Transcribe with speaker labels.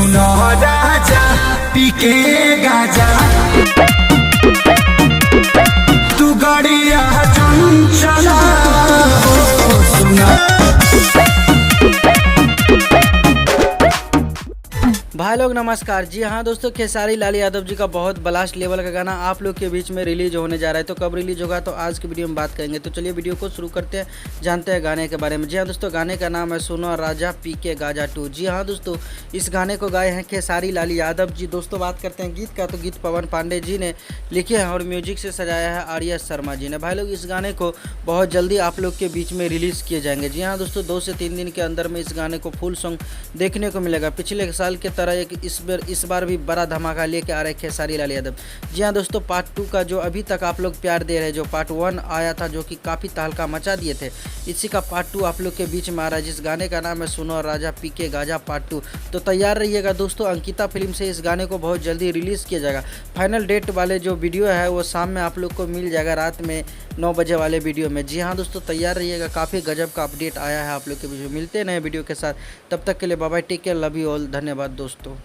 Speaker 1: सुनो राजा पी के गाजा तू गड़िया चंचला हो सुना।
Speaker 2: भाई लोग नमस्कार। जी हाँ दोस्तों, खेसारी लाल यादव जी का बहुत ब्लास्ट लेवल का गाना आप लोग के बीच में रिलीज होने जा रहा है। तो कब रिलीज होगा तो आज की वीडियो में बात करेंगे। तो चलिए वीडियो को शुरू करते हैं, जानते हैं गाने के बारे में। जी हाँ दोस्तों, गाने का नाम है सुनो राजा पी के गाजा 2। जी हाँ दोस्तों, इस गाने को गाए हैं खेसारी लाल यादव जी। दोस्तों बात करते हैं गीत का, तो गीत पवन पांडे जी ने लिखे हैं और म्यूजिक से सजाया है आर्या शर्मा जी ने। भाई लोग इस गाने को बहुत जल्दी आप लोग के बीच में रिलीज किए जाएंगे। जी हाँ दोस्तों, 2 से 3 दिन के अंदर में इस गाने को फुल सॉन्ग देखने को मिलेगा। पिछले साल के तरह एक इस बार भी बड़ा धमाका लेके आ रहे हैं खेसारी लाल यादव। जी हाँ दोस्तों, पार्ट 2 का जो अभी तक आप लोग प्यार दे रहे हैं, जो पार्ट 1 आया था जो कि काफ़ी तहलका मचा दिए थे, इसी का पार्ट 2 आप लोग के बीच में आ रहा है, जिस गाने का नाम है सुनो राजा पी के गाजा पार्ट 2। तो तैयार रहिएगा दोस्तों, अंकिता फिल्म से इस गाने को बहुत जल्दी रिलीज़ किया जाएगा। फाइनल डेट वाले जो वीडियो है वो शाम में आप लोग को मिल जाएगा, रात में 9 बजे वाले वीडियो में। जी हाँ दोस्तों, तैयार रहिएगा, काफ़ी गजब का अपडेट आया है आप लोग के बीच में। मिलते हैं नए वीडियो के साथ, तब तक के लिए bye bye, take care, love you all, धन्यवाद दोस्तों।